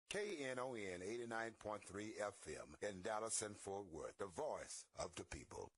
Knon 89.3 FM in Dallas and Fort Worth, the voice of the people.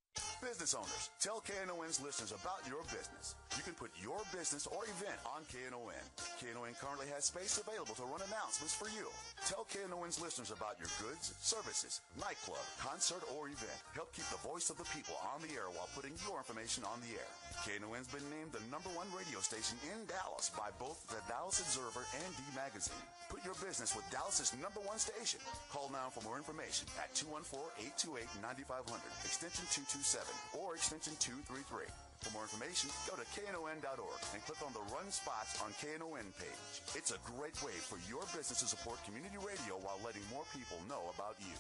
Business owners, tell KNON's listeners about your business. You can put your business or event on KNON. KNON currently has space available to run announcements for you. Tell KNON's listeners about your goods, services, nightclub, concert, or event. Help keep the voice of the people on the air while putting your information on the air. KNON's been named the #1 radio station in Dallas by both the Dallas Observer and D Magazine. Put your business with Dallas's #1 station. Call now for more information at 214-828-9500, extension 227 or extension 233. For more information, go to knon.org and click on the Run Spots on KNON page. It's a great way for your business to support community radio while letting more people know about you.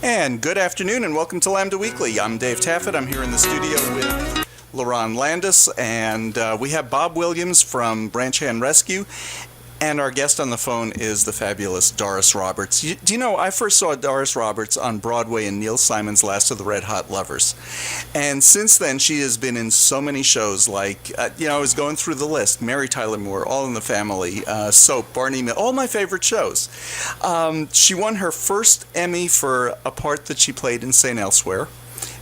And good afternoon and welcome to Lambda Weekly. I'm Dave Taffet. I'm here in the studio with Lerone Landis, and we have Bob Williams from Branch Hand Rescue, and our guest on the phone is the fabulous Doris Roberts. Do you know, I first saw Doris Roberts on Broadway in Neil Simon's Last of the Red Hot Lovers, and since then she has been in so many shows like, I was going through the list, Mary Tyler Moore, All in the Family, Soap, Barney Mill, all my favorite shows. She won her first Emmy for a part that she played in St. Elsewhere.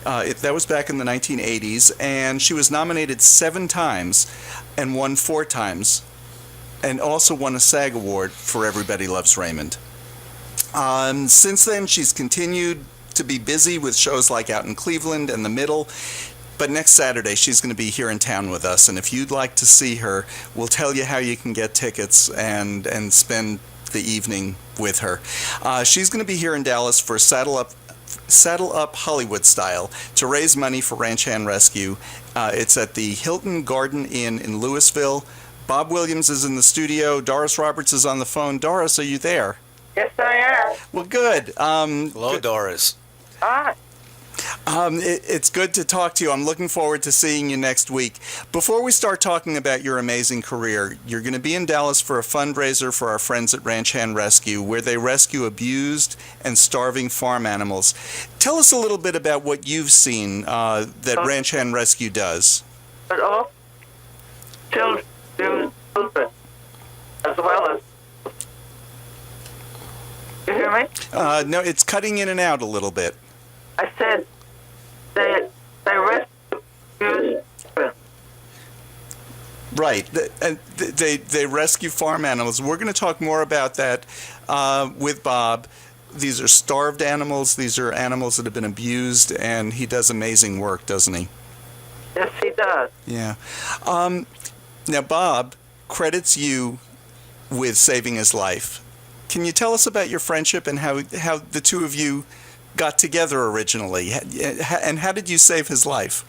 That was back in the 1980s, and she was nominated 7 times and won 4 times, and also won a SAG Award for Everybody Loves Raymond. Since then, she's continued to be busy with shows like Out in Cleveland and The Middle, but next Saturday she's going to be here in town with us, and if you'd like to see her, we'll tell you how you can get tickets and spend the evening with her. She's going to be here in Dallas for Saddle Up Hollywood Style to raise money for Ranch Hand Rescue. It's at the Hilton Garden Inn in Louisville. Bob Williams is in the studio. Doris Roberts is on the phone. Doris, are you there? Yes, I am. Well, good. Hello, Doris. Hi. It's good to talk to you. I'm looking forward to seeing you next week. Before we start talking about your amazing career, you're going to be in Dallas for a fundraiser for our friends at Ranch Hand Rescue, where they rescue abused and starving farm animals. Tell us a little bit about what you've seen that Ranch Hand Rescue does. But all children, as well as... You hear me? No, it's cutting in and out a little bit. I said they rescue children. Right. They rescue farm animals. We're going to talk more about that with Bob. These are starved animals. These are animals that have been abused, and he does amazing work, doesn't he? Yes, he does. Yeah. Now, Bob credits you with saving his life. Can you tell us about your friendship and how the two of you got together originally, and how did you save his life?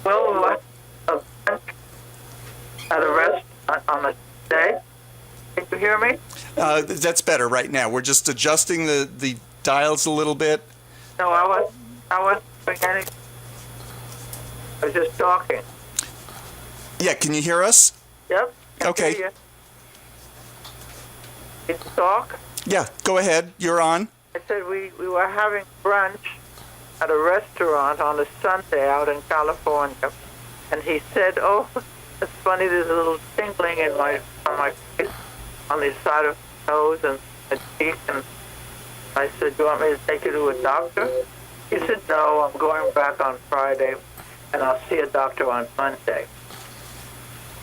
Well, at a restaurant on a day. Can you hear me? That's better right now. We're just adjusting the dials a little bit. No, I wasn't doing anything. I was just talking. Yeah, can you hear us? Yep. Okay. Can you talk? Yeah, go ahead. You're on. I said we were having brunch at a restaurant on a Sunday out in California, and he said, "Oh, it's funny. There's a little tingling on my face, on the side of my nose and my cheek." And I said, "Do you want me to take you to a doctor?" He said, "No, I'm going back on Friday, and I'll see a doctor on Monday."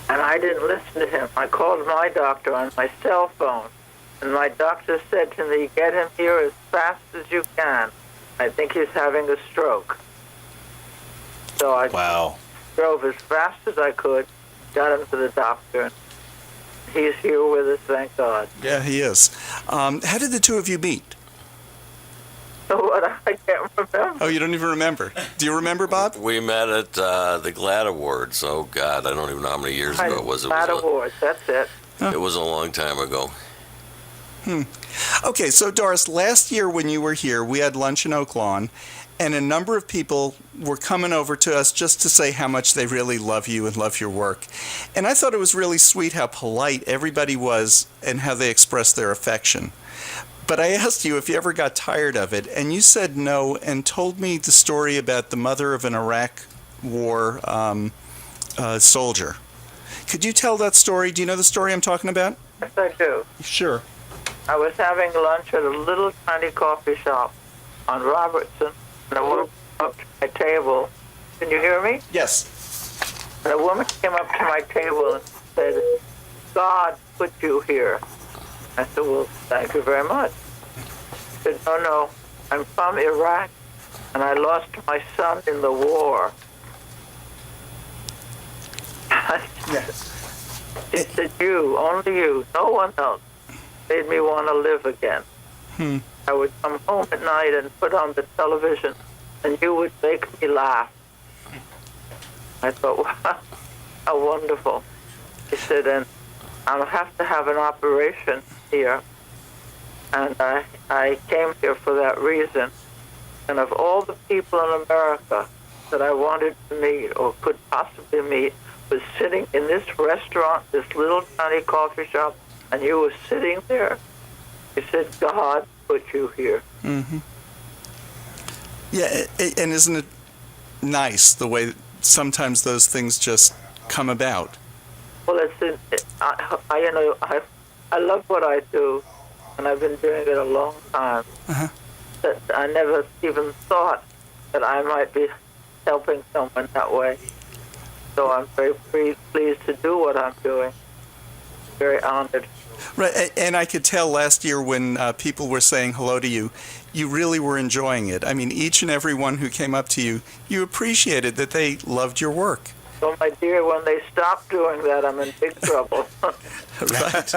And I didn't listen to him. I called my doctor on my cell phone. And my doctor said to me, "Get him here as fast as you can. I think he's having a stroke." So I drove as fast as I could, got him to the doctor. He's here with us, thank God. Yeah, he is. How did the two of you meet? What? I can't remember. Oh, you don't even remember. Do you remember, Bob? We met at the GLAD Awards. Oh, God, I don't even know how many years ago it was. GLAD Awards, that's it. It was a long time ago. Okay, so Doris, last year when you were here, we had lunch in Oak Lawn, and a number of people were coming over to us just to say how much they really love you and love your work. And I thought it was really sweet how polite everybody was and how they expressed their affection. But I asked you if you ever got tired of it, and you said no, and told me the story about the mother of an Iraq War soldier. Could you tell that story? Do you know the story I'm talking about? Yes, I do. Sure. I was having lunch at a little tiny coffee shop on Robertson, and a woman came up to my table. Can you hear me? Yes. And a woman came up to my table and said, "God put you here." I said, "Well, thank you very much." She said, No, I'm from Iraq, and I lost my son in the war." Yes. She said, "You, only you, no one else, made me want to live again." I would come home at night and put on the television, and you would make me laugh. I thought, wow, how wonderful. She said, "And I'll have to have an operation here." And I came here for that reason. And of all the people in America that I wanted to meet or could possibly meet, was sitting in this restaurant, this little tiny coffee shop, and you were sitting there. You said, "God put you here." Mm-hmm. Yeah, and isn't it nice the way sometimes those things just come about? Well, I love what I do, and I've been doing it a long time. Uh-huh. That I never even thought that I might be helping someone that way. So I'm very pleased to do what I'm doing. Very honored. Right, and I could tell last year when people were saying hello to you, you really were enjoying it. I mean, each and every one who came up to you, you appreciated that they loved your work. So, my dear, when they stop doing that, I'm in big trouble. Right.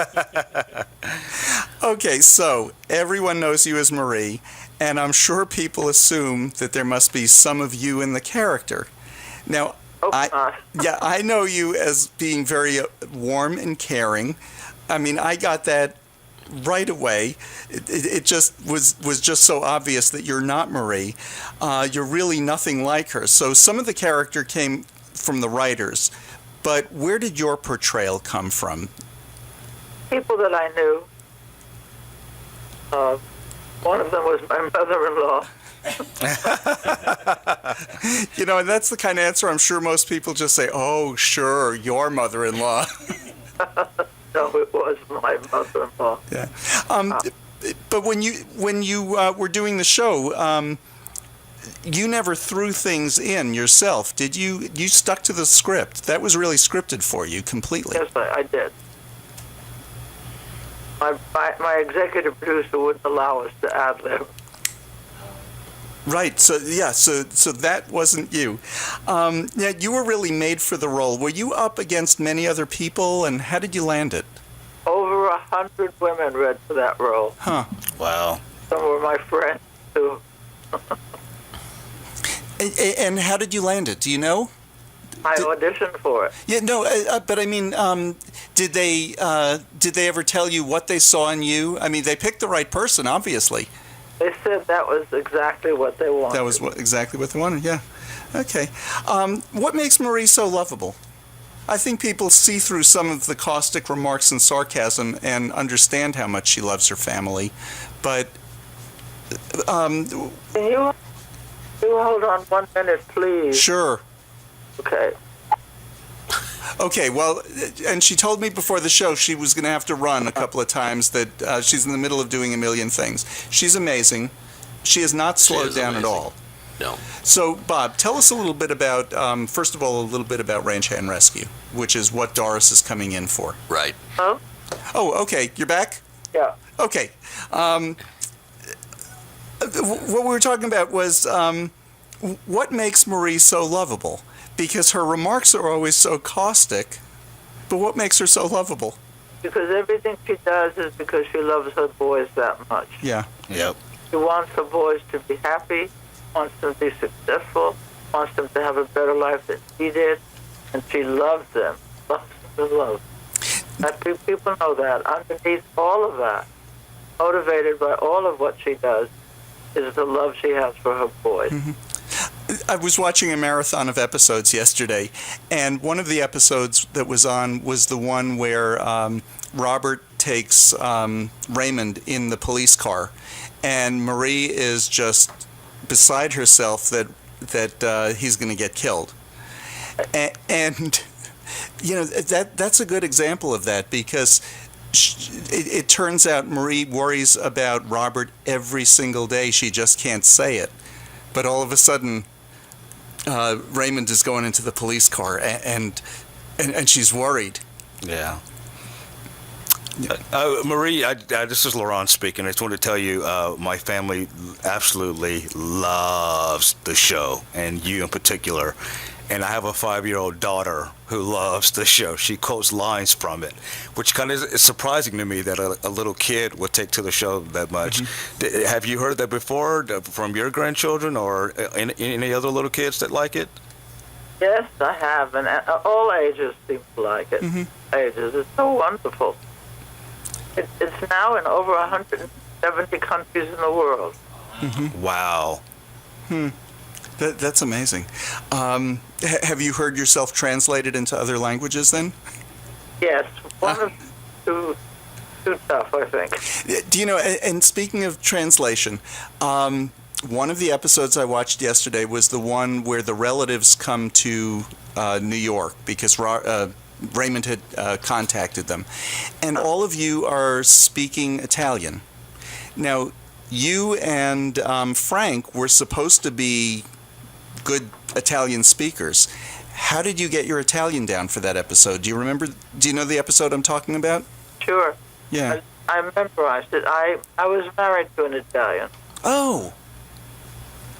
Okay, so everyone knows you as Marie, and I'm sure people assume that there must be some of you in the character. Now, I know you as being very warm and caring. I mean, I got that right away. It just was just so obvious that you're not Marie. You're really nothing like her. So some of the character came from the writers, but where did your portrayal come from? People that I knew. One of them was my mother-in-law. You know, and that's the kind of answer I'm sure most people just say, "Oh, sure, your mother-in-law." No, it was my mother-in-law. Yeah. But when you were doing the show, you never threw things in yourself, did you? You stuck to the script. That was really scripted for you completely. Yes, I did. My executive producer wouldn't allow us to ad-lib. Right. So yeah. So that wasn't you. Yeah. You were really made for the role. Were you up against many other people, and how did you land it? Over 100 women read for that role. Huh. Wow. Some were my friends too. And how did you land it? Do you know? I auditioned for it. Yeah, no, but I mean, did they ever tell you what they saw in you? I mean, they picked the right person, obviously. They said that was exactly what they wanted. That was exactly what they wanted, yeah. Okay. What makes Marie so lovable? I think people see through some of the caustic remarks and sarcasm and understand how much she loves her family, but... Can you hold on 1 minute, please? Sure. Okay. Okay, well, and she told me before the show she was going to have to run a couple of times, that she's in the middle of doing a million things. She's amazing. She has not slowed down at all. No. So, Bob, tell us a little bit about, first of all, a little bit about Ranch Hand Rescue, which is what Doris is coming in for. Right. Huh? Oh, okay. You're back? Yeah. Okay. What we were talking about was what makes Marie so lovable? Because her remarks are always so caustic, but what makes her so lovable? Because everything she does is because she loves her boys that much. Yeah. Yep. She wants her boys to be happy, wants them to be successful, wants them to have a better life than she did, and she loves them. Loves them to love. People know that. Underneath all of that, motivated by all of what she does, is the love she has for her boys. Mm-hmm. I was watching a marathon of episodes yesterday, and one of the episodes that was on was the one where Robert takes Raymond in the police car, and Marie is just beside herself that he's going to get killed. And you know, that's a good example of that, because it turns out Marie worries about Robert every single day. She just can't say it. But all of a sudden, Raymond is going into the police car, and she's worried. Yeah. Marie, this is Lerone speaking. I just want to tell you, my family absolutely loves the show, and you in particular. And I have a 5-year-old daughter who loves the show. She quotes lines from it, which kind of is surprising to me that a little kid would take to the show that much. Mm-hmm. Have you heard that before from your grandchildren or any other little kids that like it? Yes, I have, and all ages seem to like it. Mm-hmm. Ages. It's so wonderful. It's now in over 170 countries in the world. Mm-hmm. Wow. That's amazing. Have you heard yourself translated into other languages then? Yes, one of two tough, I think. Do you know, and speaking of translation, one of the episodes I watched yesterday was the one where the relatives come to New York because Raymond had contacted them. And all of you are speaking Italian. Now, you and Frank were supposed to be good Italian speakers. How did you get your Italian down for that episode? Do you remember? Do you know the episode I'm talking about? Sure. Yeah. I memorized it. I was married to an Italian. Oh.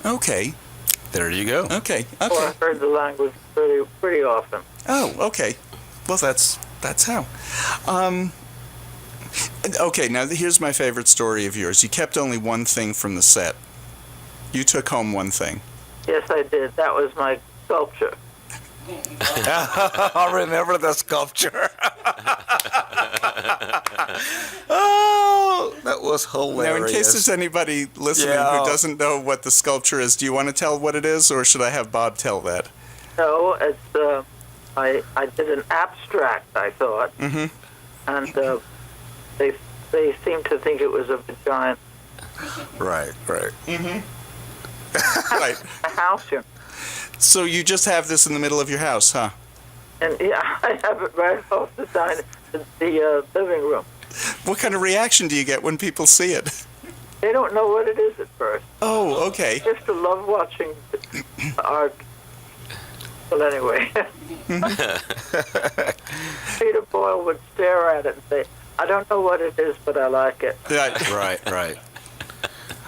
Okay. There you go. Okay. So I heard the language pretty often. Oh, okay. Well, that's how. Okay, now here's my favorite story of yours. You kept only one thing from the set. You took home one thing. Yes, I did. That was my sculpture. I remember the sculpture. Oh, that was hilarious. Now, in case there's anybody listening who doesn't know what the sculpture is, do you want to tell what it is, or should I have Bob tell that? No, it's I did an abstract, I thought, and they seemed to think it was a giant. Right. Right. A house here. So you just have this in the middle of your house, huh? And yeah, I have it right off the living room. What kind of reaction do you get when people see it? They don't know what it is at first. Oh, okay. I used to love watching art. Well, anyway. Peter Boyle would stare at it and say, I don't know what it is, but I like it. Right.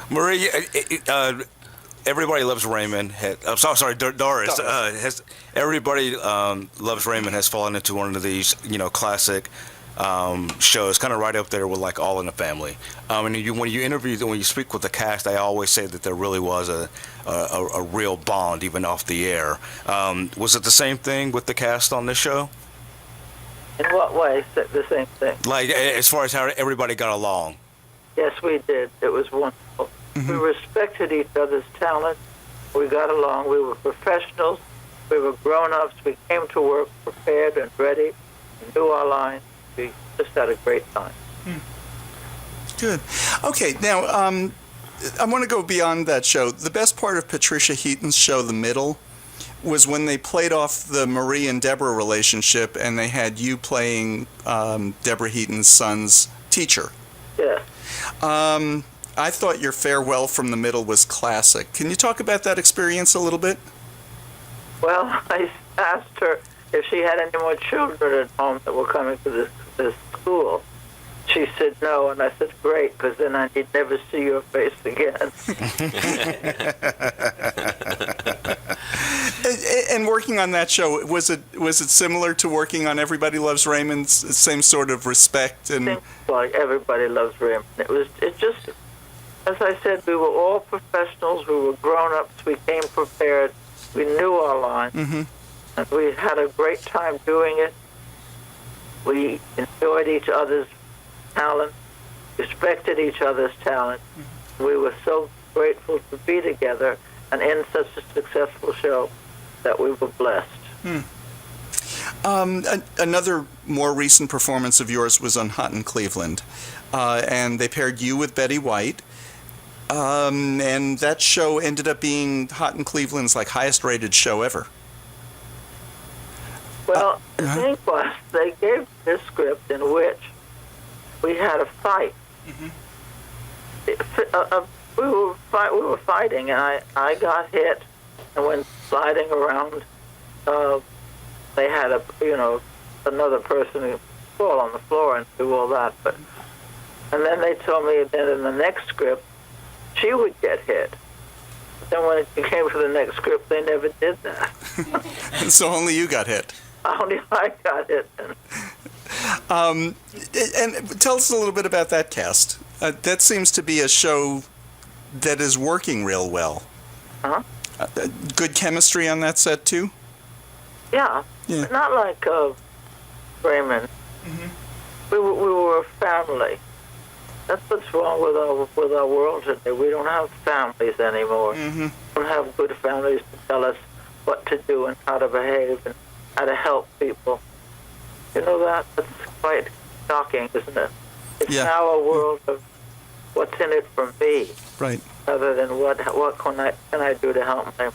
Marie, Everybody Loves Raymond. Doris. Everybody Loves Raymond has fallen into one of these, classic shows, kind of right up there with like All in the Family. And when you speak with the cast, they always say that there really was a real bond even off the air. Was it the same thing with the cast on this show? In what way? The same thing. Like as far as how everybody got along. Yes, we did. It was wonderful. Mm-hmm. We respected each other's talent. We got along. We were professionals. We were grown-ups. We came to work prepared and ready. We knew our lines. We just had a great time. Good. Okay, now I want to go beyond that show. The best part of Patricia Heaton's show, The Middle, was when they played off the Marie and Deborah relationship, and they had you playing Deborah Heaton's son's teacher. Yes. I thought your farewell from The Middle was classic. Can you talk about that experience a little bit? Well, I asked her if she had any more children at home that were coming to this school. She said no, and I said, great, because then I need never see your face again. And working on that show, was it similar to working on Everybody Loves Raymond? Same sort of respect and Seems like Everybody Loves Raymond. It just, as I said, we were all professionals. We were grown-ups. We came prepared. We knew our lines, and we had a great time doing it. We enjoyed each other's talent, respected each other's talent. We were so grateful to be together and in such a successful show that we were blessed. Another more recent performance of yours was on Hot in Cleveland, and they paired you with Betty White, and that show ended up being Hot in Cleveland's highest rated show ever. Well, the thing was, they gave this script in which we had a fight. Mm-hmm. We were fighting, and I got hit and went sliding around. They had another person fall on the floor and do all that, and then they told me that in the next script she would get hit. But then when it came to the next script, they never did that. So only you got hit. Only I got hit. And tell us a little bit about that cast. That seems to be a show that is working real well. Huh? Good chemistry on that set too? Yeah. Yeah. Not like Raymond. Mm-hmm. We were a family. That's what's wrong with our world today. We don't have families anymore. Mm-hmm. We don't have good families to tell us what to do and how to behave and how to help people. You know that? That's quite shocking, isn't it? It's now a world of what's in it for me, right? Rather than what can I do to help my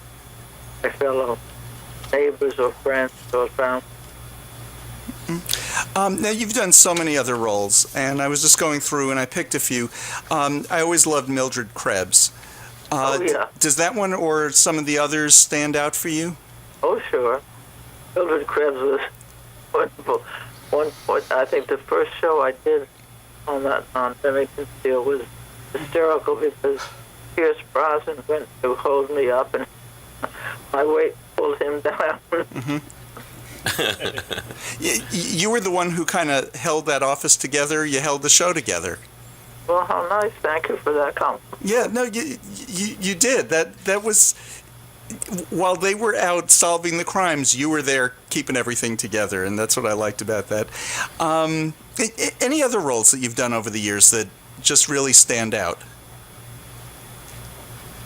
fellow neighbors or friends or family. Now, you've done so many other roles, and I was just going through and I picked a few. I always loved Mildred Krebs. Does that one or some of the others stand out for you? Oh, sure. Mildred Krebs was wonderful. I think the first show I did on Remington Steele was hysterical because Pierce Brosnan went to hold me up, and my weight pulled him down. Mm-hmm. You were the one who kind of held that office together. You held the show together. Well, how nice! Thank you for that compliment. Yeah, no, you did. That was while they were out solving the crimes, you were there keeping everything together, and that's what I liked about that. Any other roles that you've done over the years that just really stand out?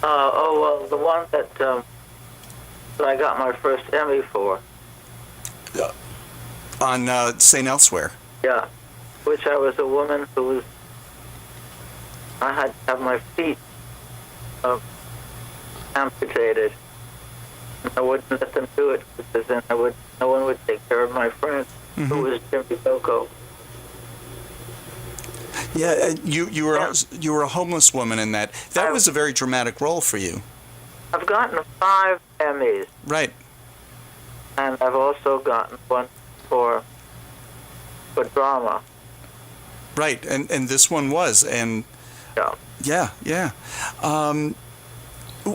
Well, the one that I got my first Emmy for. On St. Elsewhere. Yeah, which I was a woman who I had to have my feet amputated. I wouldn't let them do it because then no one would take care of my friend, who was Jimmy Boko. Yeah, you were a homeless woman in that. That was a very dramatic role for you. I've gotten 5 Emmys. Right. And I've also gotten one for drama. Right, and this one was, and yeah.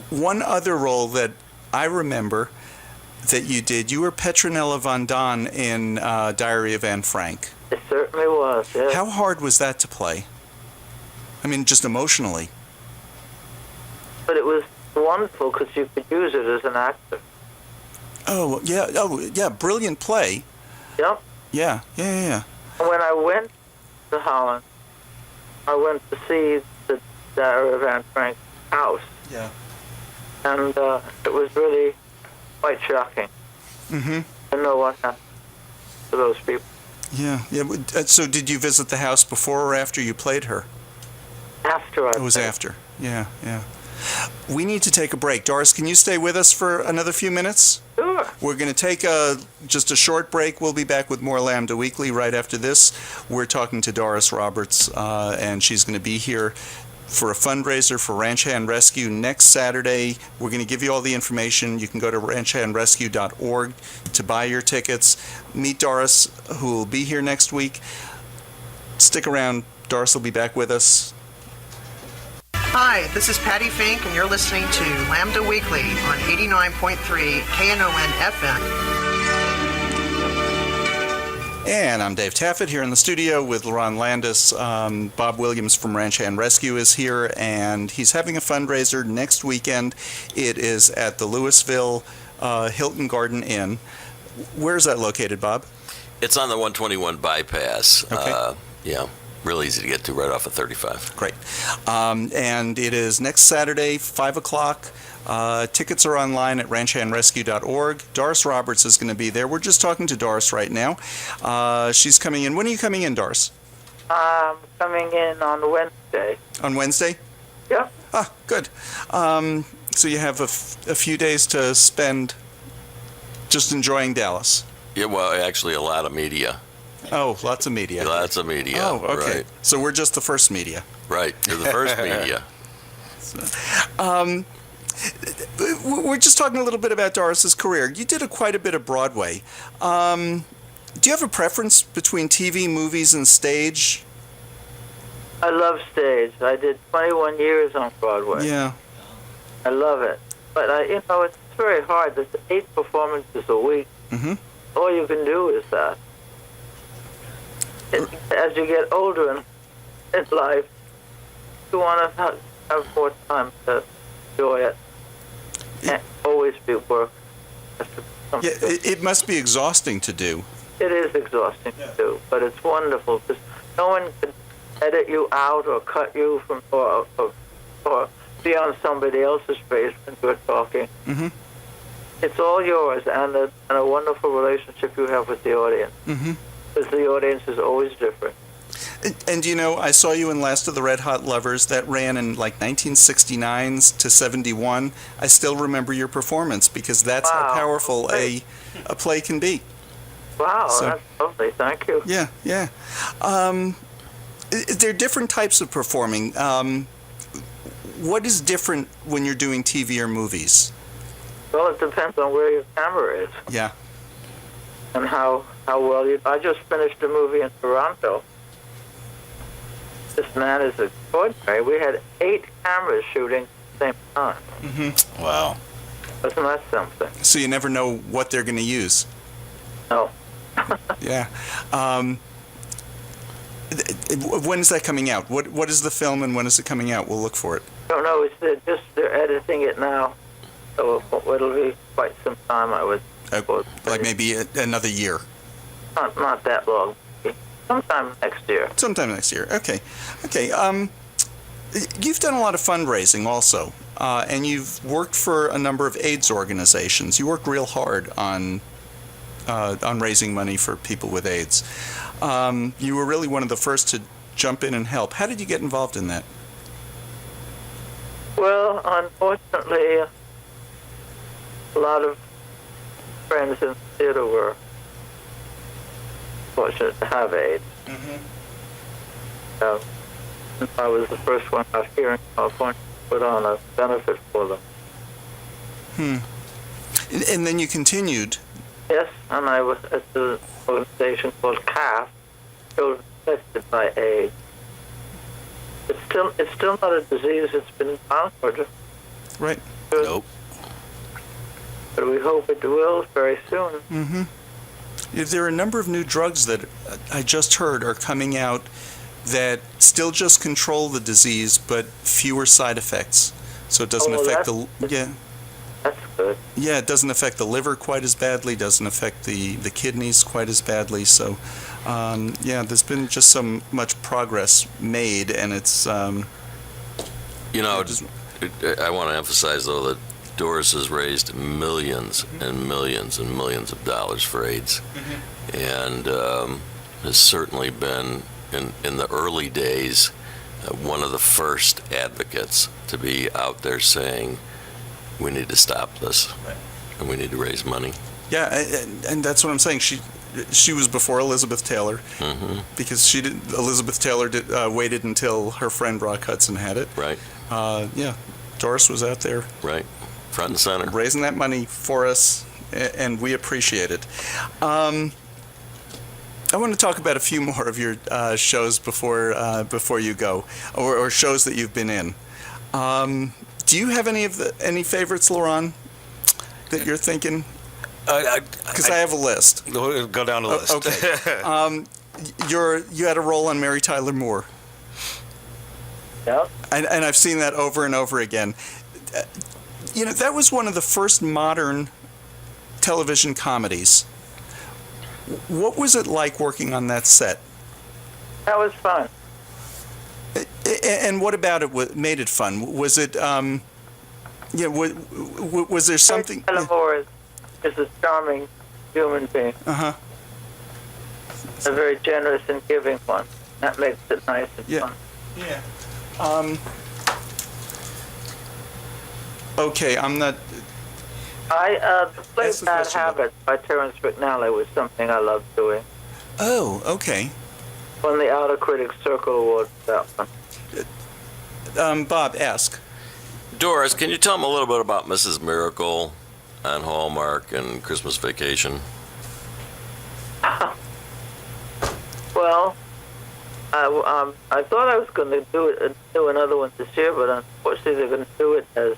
One other role that I remember that you did, you were Petronella Von Don in Diary of Anne Frank. It certainly was, yes. How hard was that to play? I mean, just emotionally. But it was wonderful because you could use it as an actor. Oh, yeah, brilliant play. Yep. Yeah. When I went to Holland, I went to see the Diary of Anne Frank's house. Yeah. And it was really quite shocking. Mm-hmm. I know what happened to those people. Yeah. So did you visit the house before or after you played her? After I It was played. after. Yeah. We need to take a break. Doris, can you stay with us for another few minutes? Sure. We're going to take just a short break. We'll be back with more Lambda Weekly right after this. We're talking to Doris Roberts, and she's going to be here for a fundraiser for Ranch Hand Rescue next Saturday. We're going to give you all the information. You can go to ranchhandrescue.org to buy your tickets. Meet Doris, who will be here next week. Stick around. Doris will be back with us. Hi, this is Patty Fink, and you're listening to Lambda Weekly on 89.3 Knon FM. And I'm Dave Taffet here in the studio with Lerone Landis. Bob Williams from Ranch Hand Rescue is here, and he's having a fundraiser next weekend. It is at the Louisville Hilton Garden Inn. Where is that located, Bob? It's on the 121 bypass. Okay. Yeah. Real easy to get to right off of 35. Great. And it is next Saturday, 5 o'clock. Tickets are online at ranchhandrescue.org. Doris Roberts is going to be there. We're just talking to Doris right now. She's coming in. When are you coming in, Doris? I'm coming in on Wednesday. On Wednesday? Yeah. Ah, good. So you have a few days to spend just enjoying Dallas. Yeah, well, actually, a lot of media. Oh, lots of media. Lots of media. Oh, okay. Right. So we're just the first media. Right. You're the first media. We're just talking a little bit about Doris's career. You did quite a bit of Broadway. Do you have a preference between TV, movies, and stage? I love stage. I did 21 years on Broadway. Yeah. I love it. But, it's very hard. There's 8 performances a week. Mm-hmm. All you can do is that. As you get older in life, you want to have more time to enjoy it. Can't always be work. Yeah, it must be exhausting to do. It is exhausting to do, but it's wonderful because no one can edit you out or cut you from or be on somebody else's face when you're talking. Mm-hmm. It's all yours, and a wonderful relationship you have with the audience. Mm-hmm. Because the audience is always different. And I saw you in Last of the Red Hot Lovers. That ran in like 1969 to 71. I still remember your performance because that's how powerful a play can be. Wow, So- that's lovely. Thank you. Yeah, yeah. There are different types of performing. What is different when you're doing TV or movies? Well, it depends on where your camera is Yeah. and how well you... I just finished a movie in Toronto. This man is extraordinary. We had 8 cameras shooting at the same time. Mm-hmm. Wow. Wasn't that something? So you never know what they're going to use. No. Yeah. When is that coming out? What is the film and when is it coming out? We'll look for it. Don't know. They're editing it now. So it'll be quite some time, I would suppose. Like maybe another year. Not that long. Sometime next year. Sometime next year. Okay. Okay. You've done a lot of fundraising also, and you've worked for a number of AIDS organizations. You worked real hard on raising money for people with AIDS. You were really one of the first to jump in and help. How did you get involved in that? Well, unfortunately, a lot of friends in the theater were fortunate to have AIDS. Mm-hmm. I was the first one out here in California to put on a benefit for them. And then you continued. Yes, and I was at the organization called CAF, Children Affected by AIDS. It's still not a disease that's been conquered. Right. Nope. But we hope it will very soon. Mm-hmm. There are a number of new drugs that I just heard are coming out that still just control the disease, but fewer side effects. So it doesn't affect That's good. Yeah, it doesn't affect the liver quite as badly, doesn't affect the kidneys quite as badly. So, there's been just so much progress made, and it's... I want to emphasize, though, that Doris has raised millions and millions and millions of dollars for AIDS, and has certainly been, in the early days, one of the first advocates to be out there saying, we need to stop this, and we need to raise money. Yeah, and that's what I'm saying. She was before Elizabeth Taylor, because Elizabeth Taylor waited until her friend Rock Hudson had it. Right. Doris was out there. Right. Front and center. Raising that money for us, and we appreciate it. I want to talk about a few more of your shows before you go, or shows that you've been in. Do you have any favorites, Lerone, that you're thinking? Because I have a list. Go down the list. Okay. You had a role on Mary Tyler Moore. Yeah. And I've seen that over and over again. That was one of the first modern television comedies. What was it like working on that set? That was fun. And what about it made it fun? Was it, was there something? Fenimore is a charming human being. Uh-huh. A very generous and giving one. That makes it nice and fun. Yeah. Okay, I'm not... The play Bad Habits by Terence McNally was something I loved doing. Oh, okay. Won the Outer Critics Circle Award for that one. Bob, ask. Doris, can you tell them a little bit about Mrs. Miracle on Hallmark and Christmas Vacation? Well, I thought I was going to do another one this year, but unfortunately they're going to do it as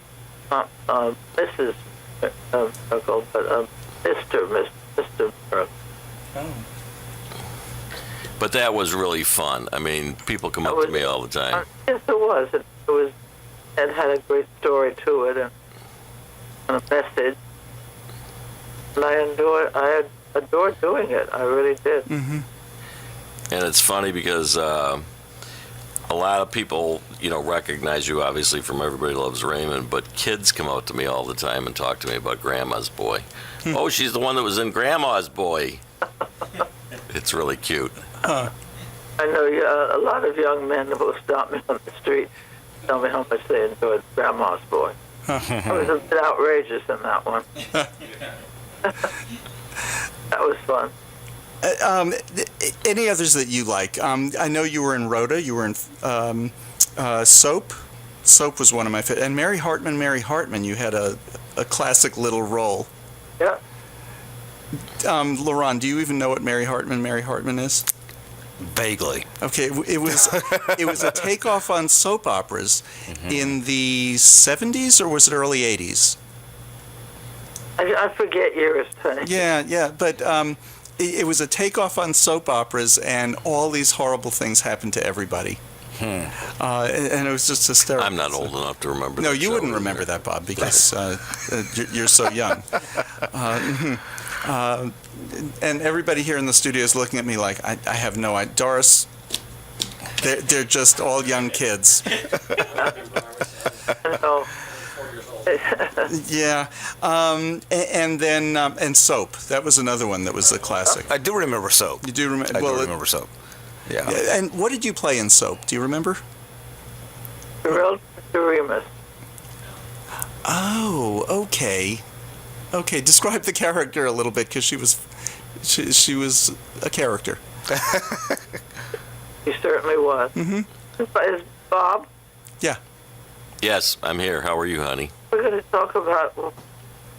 Mrs. Miracle, but Mr. Miracle. Oh. But that was really fun. I mean, people come up to me all the time. Yes, it was. It had a great story to it and a message. And I adored doing it. I really did. Mm-hmm. And it's funny because a lot of people, recognize you obviously from Everybody Loves Raymond, but kids come out to me all the time and talk to me about Grandma's Boy. Oh, she's the one that was in Grandma's Boy. It's really cute. I know a lot of young men will stop me on the street, tell me how much they enjoyed Grandma's Boy. I was a bit outrageous in that one. That was fun. Any others that you like? I know you were in Rhoda. You were in Soap. Soap was one of my favorites. And Mary Hartman, you had a classic little role. Yeah. Lerone, do you even know what Mary Hartman is? Vaguely. Okay, it was a takeoff on soap operas in the 70s, or was it early 80s? I forget years. Yeah, but it was a takeoff on soap operas, and all these horrible things happened to everybody. And it was just hysterical. I'm not old enough to remember that. No, you wouldn't remember that, Bob, because you're so young. And everybody here in the studio is looking at me like, I have no idea. Doris, they're just all young kids. No. Yeah. And then Soap. That was another one that was a classic. I do remember Soap. You do remember? I do remember Soap. Yeah. And what did you play in Soap? Do you remember? Remus. Oh, okay. Okay, describe the character a little bit, because she was a character. He certainly was. Mm-hmm. Is Bob? Yeah. Yes, I'm here. How are you, honey? We're going to talk about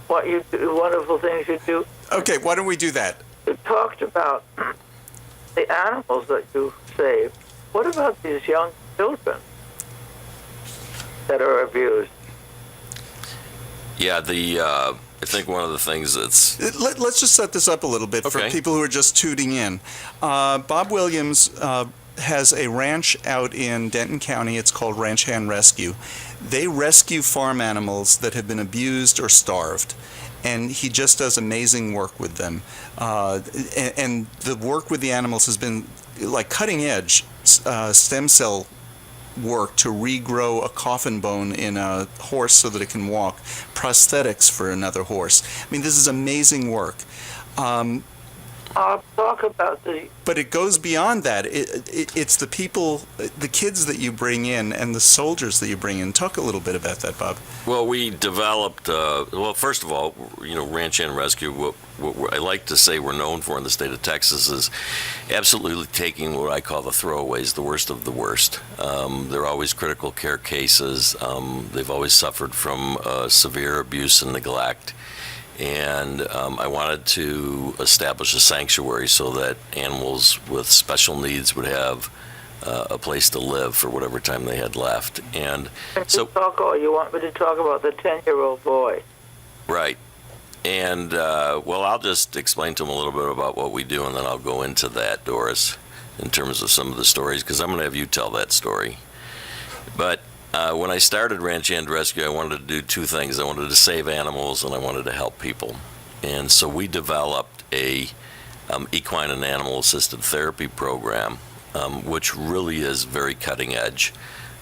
what you do, wonderful things you do. Okay, why don't we do that? You talked about the animals that you save. What about these young children that are abused? Yeah, I think one of the things that's... Let's just set this up a little bit for people who are just tuning in. Bob Williams has a ranch out in Denton County. It's called Ranch Hand Rescue. They rescue farm animals that have been abused or starved, and he just does amazing work with them. And the work with the animals has been like cutting edge stem cell work to regrow a coffin bone in a horse so that it can walk, prosthetics for another horse. I mean, this is amazing work. I'll talk about But it goes beyond that. It's the people, the kids that you bring in and the soldiers that you bring in. Talk a little bit about that, Bob. Well, we developed, first of all, Ranch Hand Rescue, what I like to say we're known for in the state of Texas is absolutely taking what I call the throwaways, the worst of the worst. They're always critical care cases. They've always suffered from severe abuse and neglect. And I wanted to establish a sanctuary so that animals with special needs would have a place to live for whatever time they had left. And so, you want me to talk about the 10-year-old boy? Right. And, I'll just explain to them a little bit about what we do, and then I'll go into that, Doris, in terms of some of the stories, because I'm going to have you tell that story. But when I started Ranch Hand Rescue, I wanted to do two things. I wanted to save animals, and I wanted to help people. And so we developed a equine and animal assisted therapy program, which really is very cutting edge.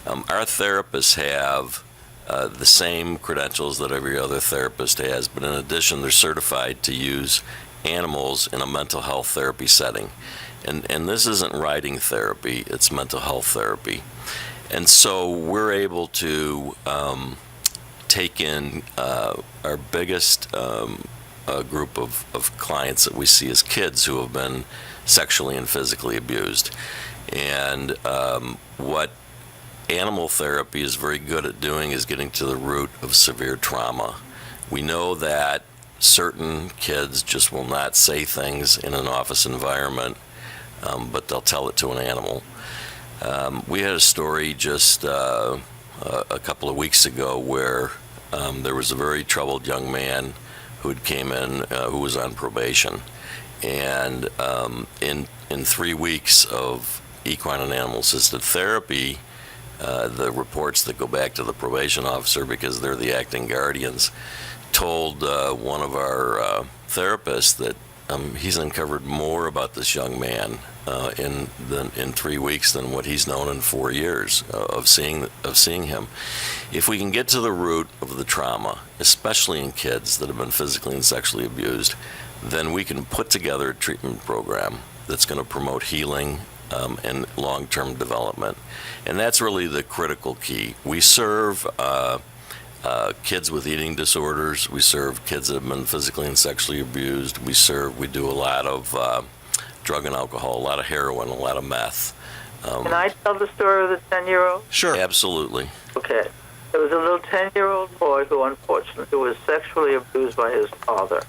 Our therapists have the same credentials that every other therapist has, but in addition, they're certified to use animals in a mental health therapy setting. And this isn't riding therapy, it's mental health therapy. And so we're able to take in our biggest group of clients that we see as kids who have been sexually and physically abused. And what animal therapy is very good at doing is getting to the root of severe trauma. We know that certain kids just will not say things in an office environment, but they'll tell it to an animal. We had a story just a couple of weeks ago where there was a very troubled young man who came in who was on probation. And in 3 weeks of equine and animal assisted therapy, the reports that go back to the probation officer, because they're the acting guardians, told one of our therapists that he's uncovered more about this young man in 3 weeks than what he's known in 4 years of seeing him. If we can get to the root of the trauma, especially in kids that have been physically and sexually abused, then we can put together a treatment program that's going to promote healing and long-term development. And that's really the critical key. We serve kids with eating disorders. We serve kids that have been physically and sexually abused. We do a lot of drug and alcohol, a lot of heroin, a lot of meth. Can I tell the story of the 10-year-old? Sure. Absolutely. Okay. There was a little 10-year-old boy who unfortunately was sexually abused by his father.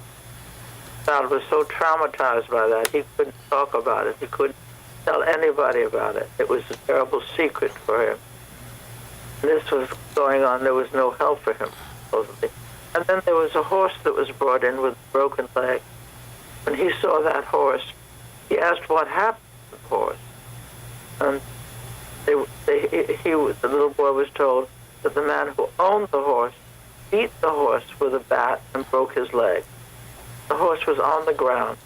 The child was so traumatized by that, he couldn't talk about it. He couldn't tell anybody about it. It was a terrible secret for him. And this was going on. There was no help for him, supposedly. And then there was a horse that was brought in with a broken leg. When he saw that horse, he asked what happened to the horse. And the little boy was told that the man who owned the horse beat the horse with a bat and broke his leg. The horse was on the ground.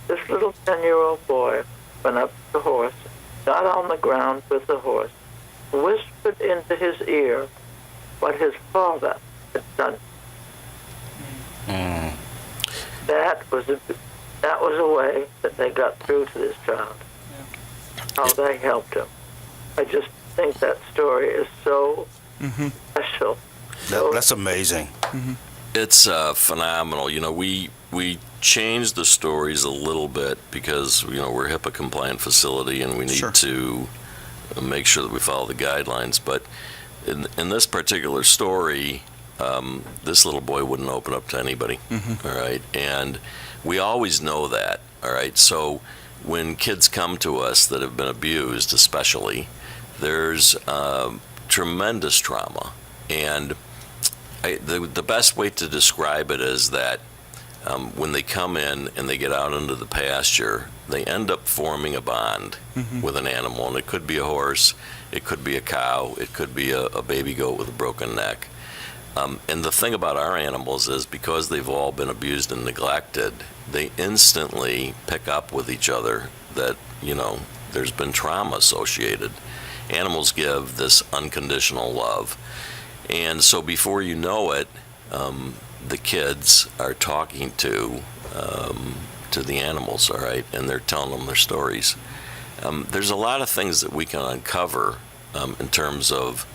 This little 10-year-old boy went up to the horse, got on the ground with the horse, whispered into his ear what his father had done. That was a way that they got through to this child. How they helped him. I just think that story is so special. That's amazing. It's phenomenal. You know, we changed the stories a little bit because, you know, we're a HIPAA compliant facility and we need to make sure that we follow the guidelines. But in this particular story, this little boy wouldn't open up to anybody. All right. And we always know that. All right. So when kids come to us that have been abused, especially, there's tremendous trauma. And the best way to describe it is that when they come in and they get out into the pasture, they end up forming a bond with an animal. And it could be a horse, it could be a cow, it could be a baby goat with a broken neck. And the thing about our animals is because they've all been abused and neglected, they instantly pick up with each other that, you know, there's been trauma associated. Animals give this unconditional love. And so before you know it, the kids are talking to the animals, all right, and they're telling them their stories. There's a lot of things that we can uncover in terms of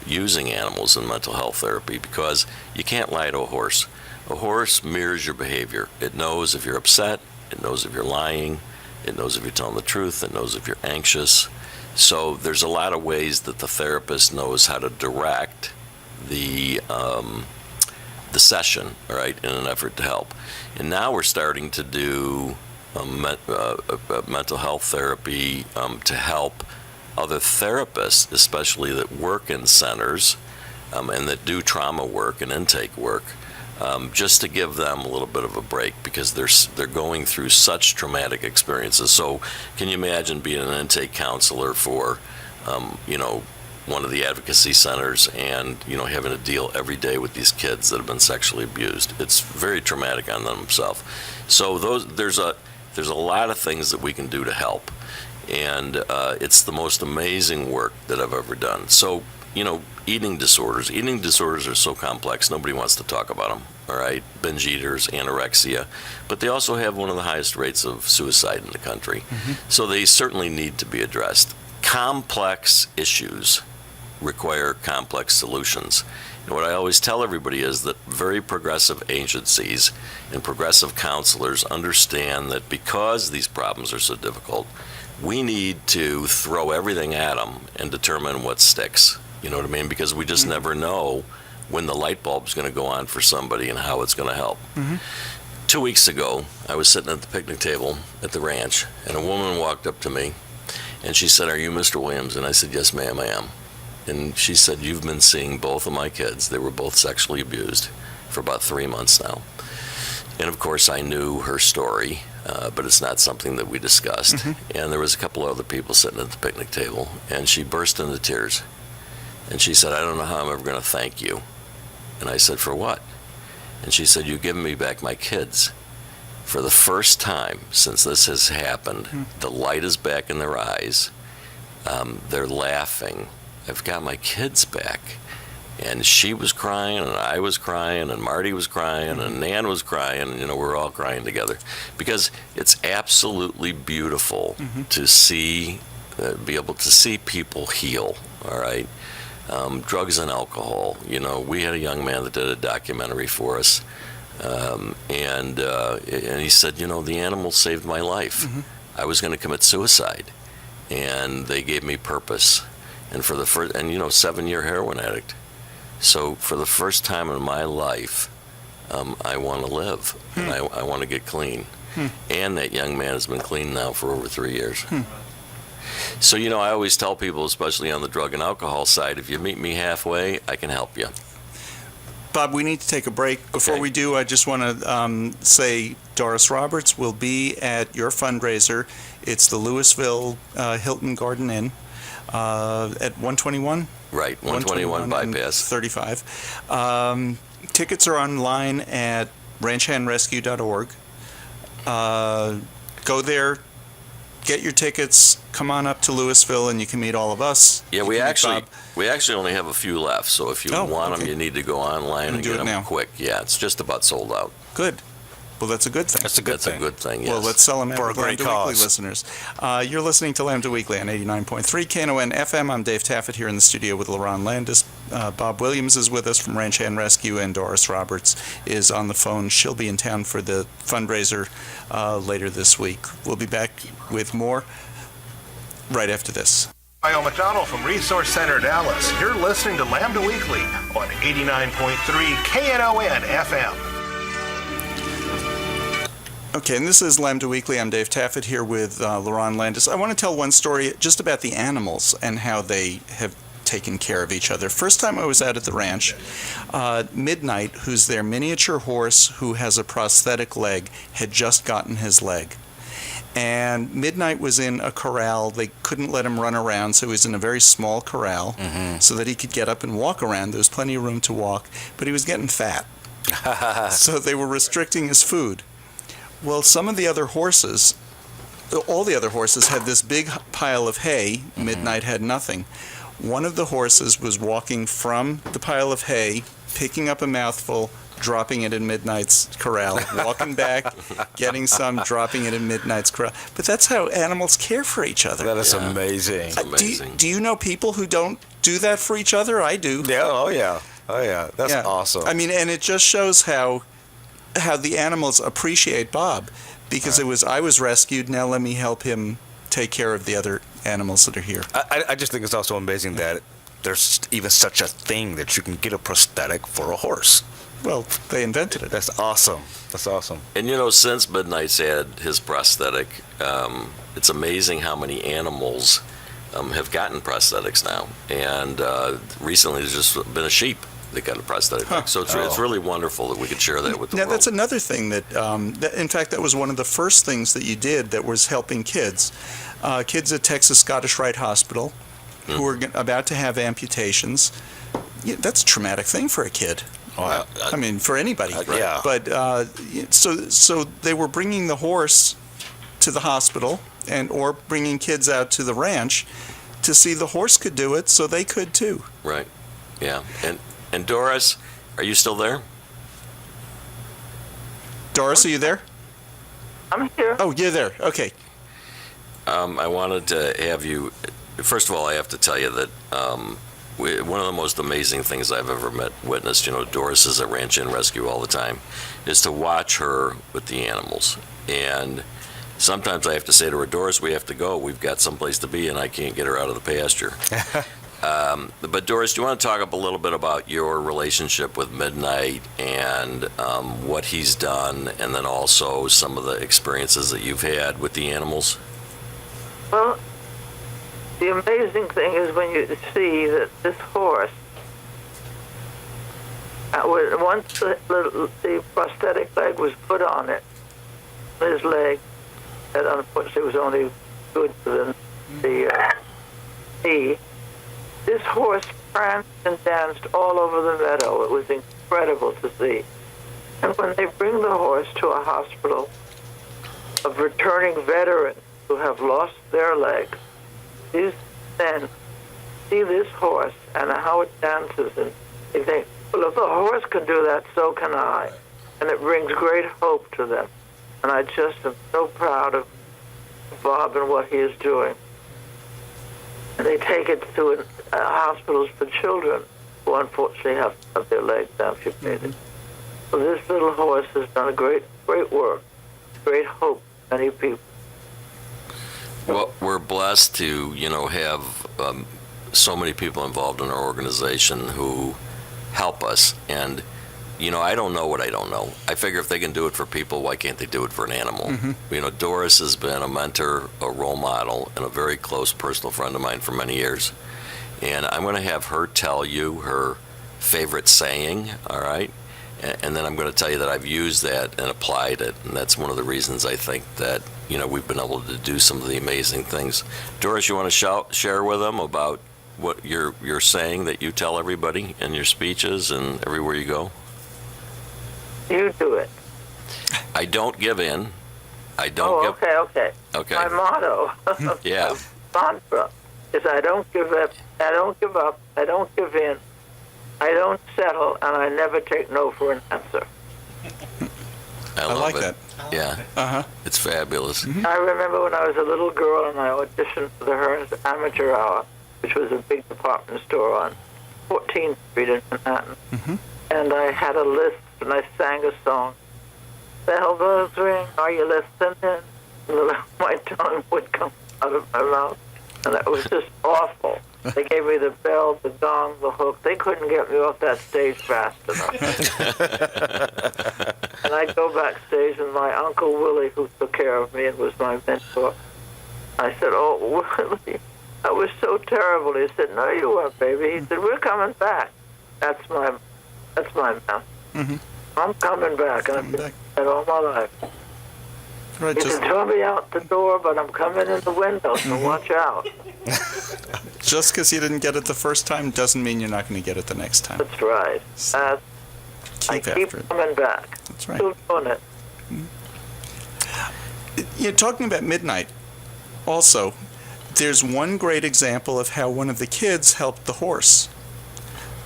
using animals in mental health therapy, because you can't lie to a horse. A horse mirrors your behavior. It knows if you're upset, it knows if you're lying, it knows if you're telling the truth, it knows if you're anxious. So there's a lot of ways that the therapist knows how to direct the session, all right, in an effort to help. And now we're starting to do mental health therapy to help other therapists, especially that work in centers and that do trauma work and intake work, just to give them a little bit of a break because they're going through such traumatic experiences. So can you imagine being an intake counselor for, you know, one of the advocacy centers and, you know, having to deal every day with these kids that have been sexually abused? It's very traumatic on themselves. So there's a lot of things that we can do to help. And it's the most amazing work that I've ever done. So, eating disorders are so complex, nobody wants to talk about them, all right? Binge eaters, anorexia, but they also have one of the highest rates of suicide in the country. So they certainly need to be addressed. Complex issues require complex solutions. And what I always tell everybody is that very progressive agencies and progressive counselors understand that because these problems are so difficult, we need to throw everything at them and determine what sticks. You know what I mean? Because we just never know when the light bulb's going to go on for somebody and how it's going to help. 2 weeks ago, I was sitting at the picnic table at the ranch, and a woman walked up to me, and she said, "Are you Mr. Williams?" And I said, "Yes, ma'am, I am." And she said, "You've been seeing both of my kids. They were both sexually abused for about 3 months now." And of course, I knew her story, but it's not something that we discussed. And there was a couple other people sitting at the picnic table, and she burst into tears. And she said, "I don't know how I'm ever going to thank you." And I said, "For what?" And she said, "You've given me back my kids. For the first time since this has happened, the light is back in their eyes. They're laughing. I've got my kids back." And she was crying, and I was crying, and Marty was crying, and Nan was crying, and, we're all crying together. Because it's absolutely beautiful to see, be able to see people heal, all right? Drugs and alcohol. We had a young man that did a documentary for us, and he said, "The animals saved my life. I was going to commit suicide, and they gave me purpose." And for the first, 7-year heroin addict. So for the first time in my life, I want to live, and I want to get clean. And that young man has been clean now for over 3 years. So, I always tell people, especially on the drug and alcohol side, if you meet me halfway, I can help you. Bob, we need to take a break. Before we do, I just want to say Doris Roberts will be at your fundraiser. It's the Louisville Hilton Garden Inn at 121? Right, 121 bypass. 35. Tickets are online at ranchhandrescue.org. Go there. Get your tickets, come on up to Louisville, and you can meet all of us. Yeah, we actually only have a few left, so if you want them, you need to go online and get them now. quick. Yeah, it's just about sold out. Good. Well, that's a good thing. That's a good thing. Yes. Well, let's sell them for a great cause. Weekly listeners. You're listening to Lambda Weekly on 89.3 Knon FM. I'm Dave Taffet here in the studio with Lerone Landis. Bob Williams is with us from Ranch Hand Rescue, and Doris Roberts is on the phone. She'll be in town for the fundraiser later this week. We'll be back with more right after this. Hi, McDonald from Resource Center Dallas. You're listening to Lambda Weekly on 89.3 KNON FM. Okay, and this is Lambda Weekly. I'm Dave Taffet here with Lerone Landis. I want to tell one story just about the animals and how they have taken care of each other. First time I was out at the ranch, Midnight, who's their miniature horse who has a prosthetic leg, had just gotten his leg. And Midnight was in a corral. They couldn't let him run around, so he was in a very small corral so that he could get up and walk around. There was plenty of room to walk, but he was getting fat. So they were restricting his food. Well, some of the other horses, all the other horses had this big pile of hay. Midnight had nothing. One of the horses was walking from the pile of hay, picking up a mouthful, dropping it in Midnight's corral, walking back, getting some, dropping it in Midnight's corral. But that's how animals care for each other. That is amazing. It's amazing. Do you know people who don't do that for each other? I do. Yeah. Oh yeah. That's awesome. I mean, and it just shows how the animals appreciate Bob, because I was rescued, now let me help him take care of the other animals that are here. I just think it's also amazing that there's even such a thing that you can get a prosthetic for a horse. Well, they invented it. That's awesome. And since Midnight's had his prosthetic, it's amazing how many animals have gotten prosthetics now. And recently there's just been a sheep that got a prosthetic. So it's really wonderful that we could share that with the world. Now, that's another thing that, in fact, that was one of the first things that you did that was helping kids. Kids at Texas Scottish Rite Hospital who are about to have amputations. Yeah, that's a traumatic thing for a kid. I mean, for anybody. Yeah. But so they were bringing the horse to the hospital, and or bringing kids out to the ranch to see the horse could do it, so they could too. Right. Yeah. And Doris, are you still there? Doris, are you there? I'm here. Oh, you're there. Okay. I wanted to have you. First of all, I have to tell you that one of the most amazing things I've ever witnessed. Doris is at Ranch and Rescue all the time, is to watch her with the animals. And sometimes I have to say to her, Doris, we have to go. We've got someplace to be, and I can't get her out of the pasture. But Doris, do you want to talk up a little bit about your relationship with Midnight and what he's done, and then also some of the experiences that you've had with the animals? Well, the amazing thing is when you see that this horse, once the prosthetic leg was put on it, his leg, that unfortunately was only good for the knee, this horse pranced and danced all over the meadow. It was incredible to see. And when they bring the horse to a hospital of returning veterans who have lost their legs, these men see this horse and how it dances, and they think, well, if the horse can do that, so can I. And it brings great hope to them. And I just am so proud of Bob and what he is doing. And they take it to hospitals for children who unfortunately have to have their legs amputated. So this little horse has done a great work, great hope for many people. Well, we're blessed to, have so many people involved in our organization who help us. And, I don't know what I don't know. I figure if they can do it for people, why can't they do it for an animal? Mm-hmm. Doris has been a mentor, a role model, and a very close personal friend of mine for many years. And I'm going to have her tell you her favorite saying, all right? And then I'm going to tell you that I've used that and applied it. And that's one of the reasons I think that, we've been able to do some of the amazing things. Doris, you want to share with them about what you're saying that you tell everybody in your speeches and everywhere you go? You do it. I don't give in. I don't give... Okay. My motto, yeah, mantra, is I don't give up, I don't give up, I don't give in, I don't settle, and I never take no for an answer. I like it. that. Yeah. Uh-huh. It's fabulous. Mm-hmm. I remember when I was a little girl and I auditioned for the Hearns Amateur Hour, which was a big department store on 14th Street in Manhattan. Mm-hmm. And I had a list, and I sang a song. Bell bells ring, are you listening? And my tongue would come out of my mouth. And it was just awful. They gave me the bell, the gong, the hook. They couldn't get me off that stage fast enough. And I'd go backstage, and my Uncle Willie, who took care of me and was my mentor, I said, oh, Willie, that was so terrible. He said, no, you weren't, baby. He said, we're coming back. That's my mouth. Mm-hmm. I'm coming back. And I've been that all my life. Right, You can throw me out the door, but I'm coming in the window, so watch out. Just because you didn't get it the first time doesn't mean you're not going to get it the next time. That's right. I keep after it. coming back. That's right. Still doing it. You're talking about Midnight. Also, there's one great example of how one of the kids helped the horse.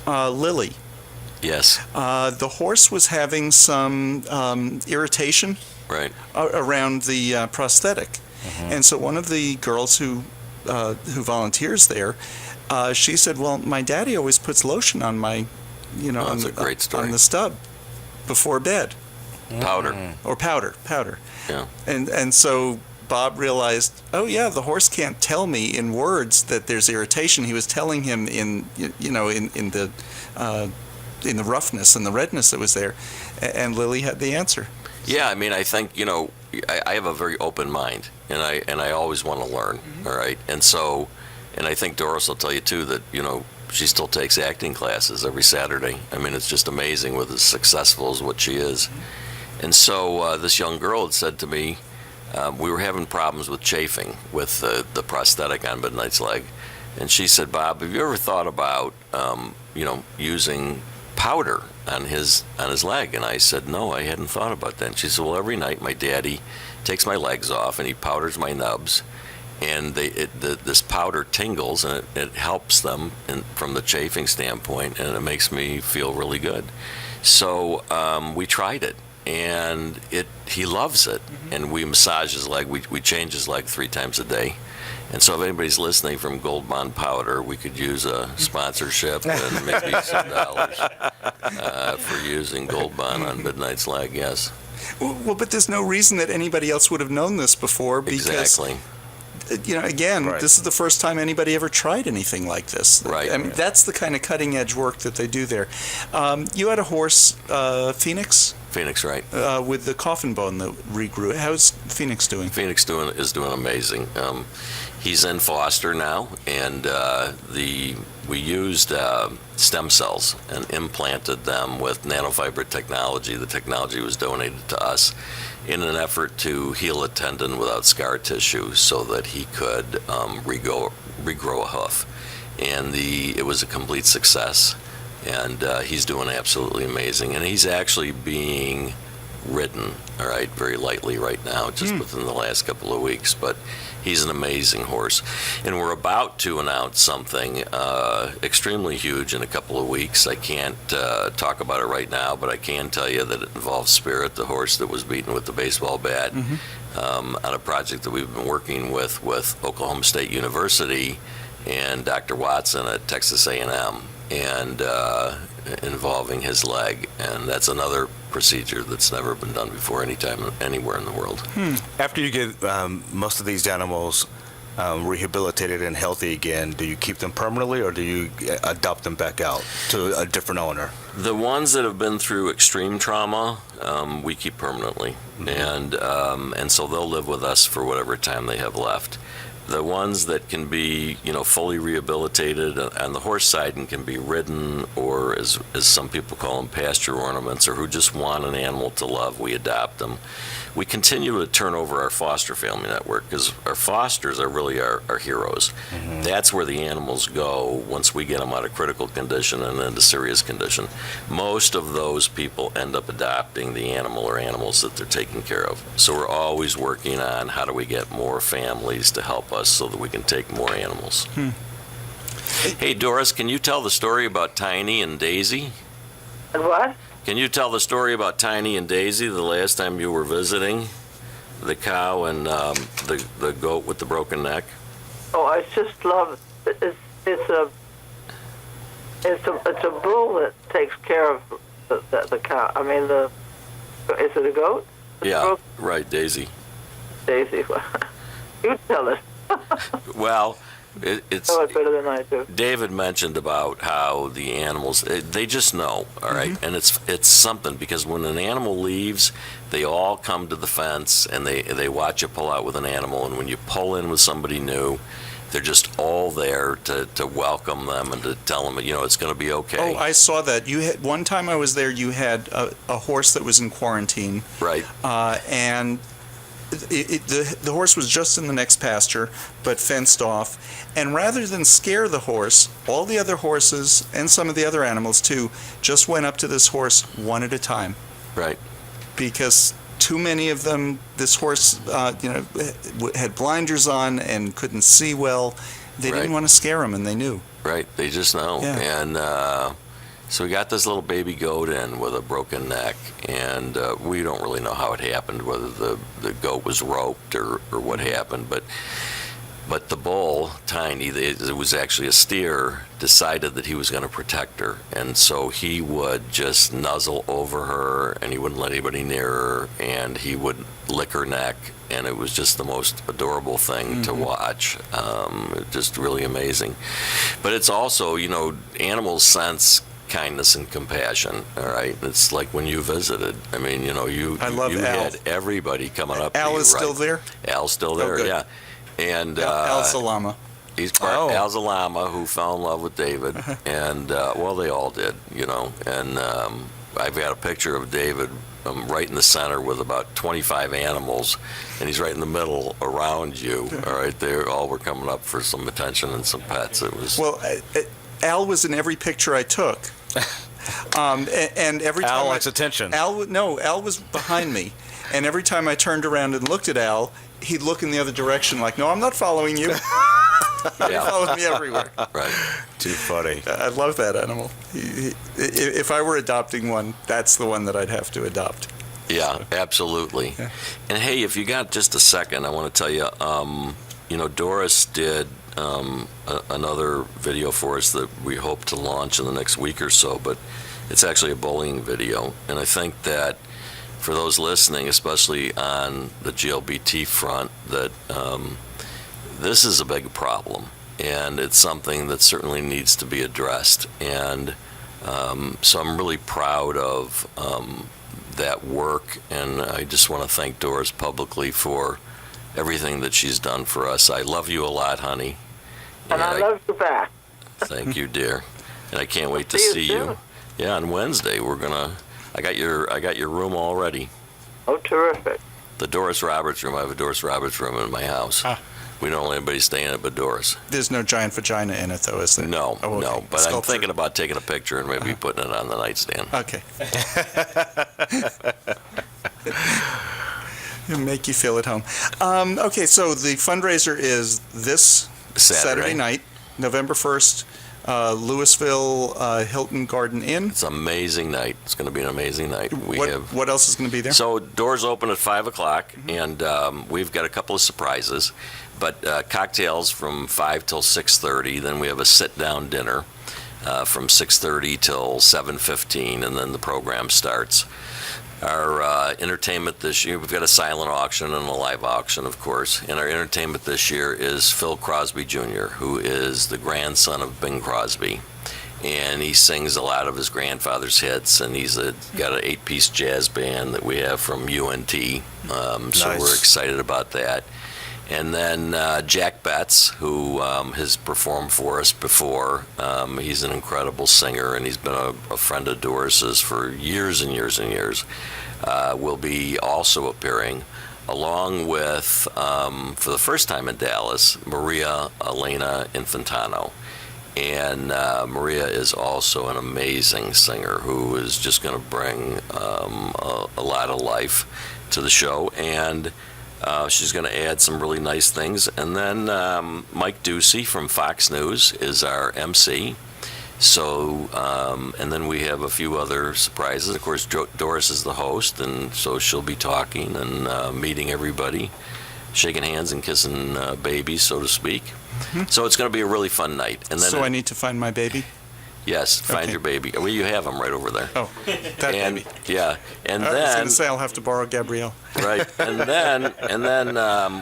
Lily. Yes. The horse was having some irritation Right. around the prosthetic. Mm-hmm. And so one of the girls who volunteers there, she said, well, my daddy always puts lotion on my, that's a great story. on the stub before bed. Powder. Or powder. Yeah. And so Bob realized, oh yeah, the horse can't tell me in words that there's irritation. He was telling him in the roughness and the redness that was there. And Lily had the answer. Yeah, I mean, I think, I have a very open mind, and I always want to learn, mm-hmm. All right? And so, and I think Doris will tell you, too, that, she still takes acting classes every Saturday. I mean, it's just amazing with as successful as what she is. Mm-hmm. And so this young girl had said to me, we were having problems with chafing with the prosthetic on Midnight's leg. And she said, Bob, have you ever thought about, using powder on his leg. And I said, no, I hadn't thought about that. And she said, well, every night my daddy takes my legs off and he powders my nubs, and this powder tingles, and it helps them from the chafing standpoint, and it makes me feel really good. So we tried it, and he loves it. And we massage his leg. We change his leg 3 times a day. And so if anybody's listening from Gold Bond Powder, we could use a sponsorship and maybe some dollars for using Gold Bond on Midnight's leg, yes. Well, but there's no reason that anybody else would have known this before, because, exactly. Again, Right. This is the first time anybody ever tried anything like this. Right. I mean, that's the kind of cutting-edge work that they do there. You had a horse, Phoenix? Phoenix, right. With the coffin bone that regrew. How's Phoenix doing? Phoenix is doing amazing. He's in foster now, and we used stem cells and implanted them with nanofiber technology. The technology was donated to us in an effort to heal a tendon without scar tissue, so that he could regrow a hoof. And it was a complete success, and he's doing absolutely amazing. And he's actually being ridden, all right, very lightly right now, just within the last couple of weeks. But he's an amazing horse. And we're about to announce something extremely huge in a couple of weeks. I can't talk about it right now, but I can tell you that it involves Spirit, the horse that was beaten with the baseball bat, on a project that we've been working with Oklahoma State University and Dr. Watson at Texas A&M, and involving his leg. And that's another procedure that's never been done before anytime anywhere in the world. After you get most of these animals rehabilitated and healthy again, do you keep them permanently, or do you adopt them back out to a different owner? The ones that have been through extreme trauma, we keep permanently, and so they'll live with us for whatever time they have left. The ones that can be, fully rehabilitated on the horse side and can be ridden, or as some people call them, pasture ornaments, or who just want an animal to love, we adopt them. We continue to turn over our foster family network, because our fosters are really our heroes. That's where the animals go once we get them out of critical condition and into serious condition. Most of those people end up adopting the animal or animals that they're taking care of. So we're always working on how do we get more families to help us so that we can take more animals. Hey, Doris, can you tell the story about Tiny and Daisy? And what? Can you tell the story about Tiny and Daisy the last time you were visiting? The cow and the goat with the broken neck? Oh, I just love it. It's a bull that takes care of the cow. I mean, is it a goat? Yeah, right, Daisy. Daisy. You tell it. Well, it's know it better than I do. David mentioned about how the animals, they just know, all right? And it's something, because when an animal leaves, they all come to the fence and they watch you pull out with an animal, and when you pull in with somebody new, they're just all there to welcome them and to tell them, it's going to be okay. Oh, I saw that. You had, one time I was there, you had a horse that was in quarantine. Right. And the horse was just in the next pasture, but fenced off. And rather than scare the horse, all the other horses, and some of the other animals too, just went up to this horse one at a time. Right. Because too many of them, this horse, had blinders on and couldn't see well. They didn't want to scare him, and they knew. Right. They just know. Yeah. And so we got this little baby goat in with a broken neck, and we don't really know how it happened, whether the goat was roped or what happened, but the bull, Tiny, it was actually a steer, decided that he was going to protect her, and so he would just nuzzle over her, and he wouldn't let anybody near her, and he would lick her neck, and it was just the most adorable thing to watch. Just really amazing. But it's also, animals sense kindness and compassion, all right? It's like when you visited. I mean, you Al. had everybody coming up to you. Al is still there? Al's still there, good. yeah. And Al's a llama. He's Al's a llama who fell in love with David, and they all did, And I've got a picture of David right in the center with about 25 animals, and he's right in the middle around you. All right, they all were coming up for some attention and some pets. It was Al was in every picture I took. And every time Al likes attention. Al was behind me, and every time I turned around and looked at Al, he'd look in the other direction like, "No, I'm not following you." He follows me everywhere. Right. Too funny. I love that animal. If I were adopting one, that's the one that I'd have to adopt. Yeah, absolutely. Yeah. And hey, if you got just a second, I want to tell you, Doris did another video for us that we hope to launch in the next week or so, but it's actually a bullying video. And I think that for those listening, especially on the GLBT front, that this is a big problem, and it's something that certainly needs to be addressed. And so I'm really proud of that work, and I just want to thank Doris publicly for everything that she's done for us. I love you a lot, honey. And I love you back. Thank you, dear. And I can't wait to see you. Yeah, on Wednesday I got your room already. Oh, terrific. The Doris Roberts room. I have a Doris Roberts room in my house. We don't let anybody stay in it but Doris. There's no giant vagina in it, though, is there? No, Oh, okay. no. But Sculpture. I'm thinking about taking a picture and maybe putting it on the nightstand. Okay. It'll make you feel at home. Okay, so the fundraiser is this Saturday night, November 1st, Louisville Hilton Garden Inn. It's an amazing night. It's going to be an amazing night. What else is going to be there? So doors open at 5 o'clock, and we've got a couple of surprises. But cocktails from 5 till 6:30. Then we have a sit-down dinner from 6:30 till 7:15, and then the program starts. Our entertainment this year, we've got a silent auction and a live auction, of course. And our entertainment this year is Phil Crosby Jr., who is the grandson of Bing Crosby. And he sings a lot of his grandfather's hits, and he's got an 8-piece jazz band that we have from UNT. So we're excited about that. And then Jack Betts, who has performed for us before. He's an incredible singer, and he's been a friend of Doris's for years and years and years. Will be also appearing, along with, for the first time in Dallas, Maria Elena Infantano. And Maria is also an amazing singer who is just going to bring a lot of life to the show. And she's going to add some really nice things. And then Mike Ducey from Fox News is our MC. So, and then we have a few other surprises. Of course, Doris is the host, and so she'll be talking and meeting everybody, shaking hands and kissing babies, so to speak. Mm-hmm. So it's going to be a really fun night. And then so I need to find my baby? Yes, find your baby. Well, you have him right over there. Oh, that baby. Yeah, and I was then going to say I'll have to borrow Gabrielle. Right, and then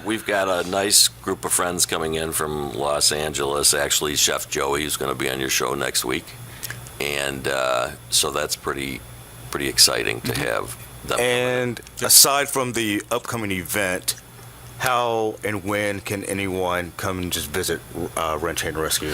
we've got a nice group of friends coming in from Los Angeles. Actually, Chef Joey is going to be on your show next week, and so that's pretty exciting to have them. And aside from the upcoming event, how and when can anyone come and just visit Ranch Hand Rescue?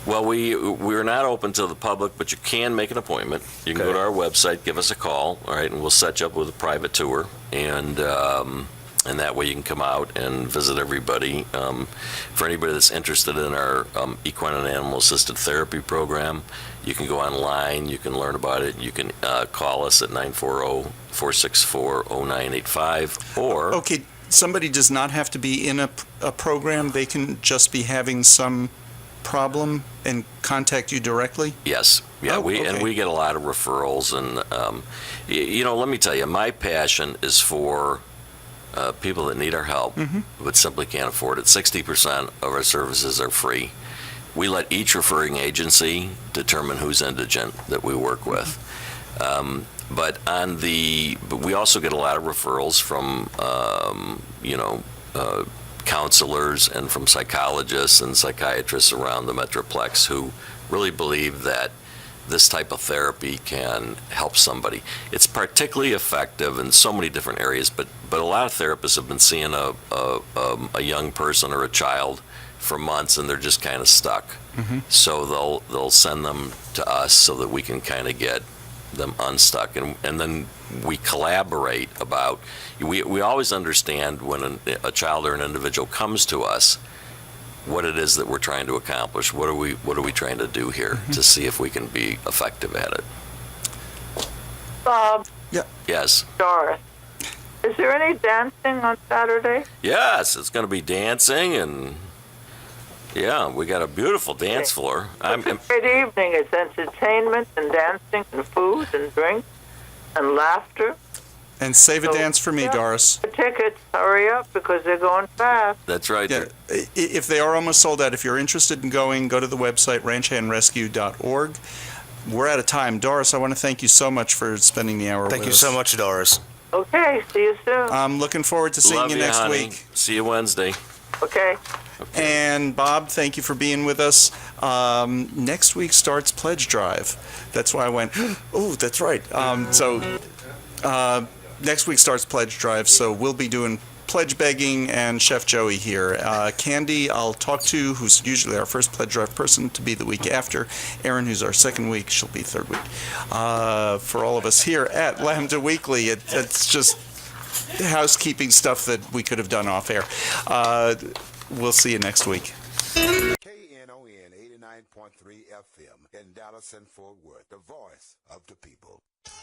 Well, we're not open to the public, but you can make an appointment. You can go to our website, give us a call, all right, and we'll set you up with a private tour, and that way you can come out and visit everybody. For anybody that's interested in our equine and animal assisted therapy program, you can go online, you can learn about it, you can call us at 940-464-0985, or... Okay, somebody does not have to be in a program, they can just be having some problem and contact you directly? Yes. Yeah, okay. And we get a lot of referrals, and let me tell you, my passion is for people that need our help, but simply can't afford it. 60% of our services are free. We let each referring agency determine who's indigent that we work with. But we also get a lot of referrals from counselors and from psychologists and psychiatrists around the Metroplex who really believe that this type of therapy can help somebody. It's particularly effective in so many different areas, but a lot of therapists have been seeing a young person or a child for months, and they're just kind of stuck. So they'll send them to us so that we can kind of get them unstuck, and then we collaborate about. We always understand when a child or an individual comes to us, what it is that we're trying to accomplish. What are we trying to do here to see if we can be effective at it. Bob, Yes. Doris, is there any dancing on Saturday? Yes, it's going to be dancing, and yeah, we got a beautiful dance floor. It's a great evening. It's entertainment and dancing and food and drink and laughter. And save a dance for me, Doris. The tickets, hurry up because they're going fast. That's right. Yeah, if they are almost sold out, if you're interested in going, go to the website ranchhandrescue.org. We're out of time. Doris, I want to thank you so much for spending the hour with us. Thank you so much, Doris. Okay, see you soon. I'm looking forward to seeing Love you you, next honey. week. See you Wednesday. Okay. And Bob, thank you for being with us. Next week starts Pledge Drive. That's why I went, oh, that's right. Next week starts Pledge Drive, so we'll be doing pledge begging and Chef Joey here. Candy, I'll talk to, who's usually our first Pledge Drive person, to be the week after. Erin, who's our second week, she'll be third week. For all of us here at Lambda Weekly, it's just housekeeping stuff that we could have done off air. We'll see you next week. Knon 89.3 FM in Dallas and Fort Worth, the voice of the people.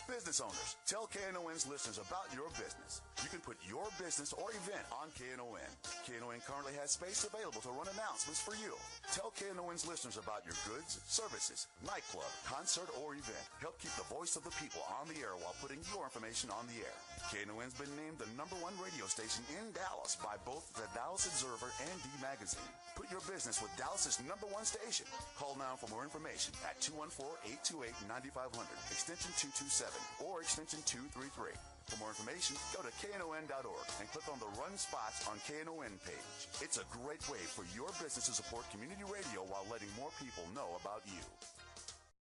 Business owners, tell KNON's listeners about your business. You can put your business or event on KNON. KNON currently has space available to run announcements for you. Tell KNON's listeners about your goods, services, nightclub, concert, or event. Help keep the voice of the people on the air while putting your information on the air. KNON's been named the #1 radio station in Dallas by both the Dallas Observer and D Magazine. Put your business with Dallas's #1 station. Call now for more information at 214-828-9500, extension 227 or extension 233. For more information, go to knon.org and click on the Run Spots on KNON page. It's a great way for your business to support community radio while letting more people know about you.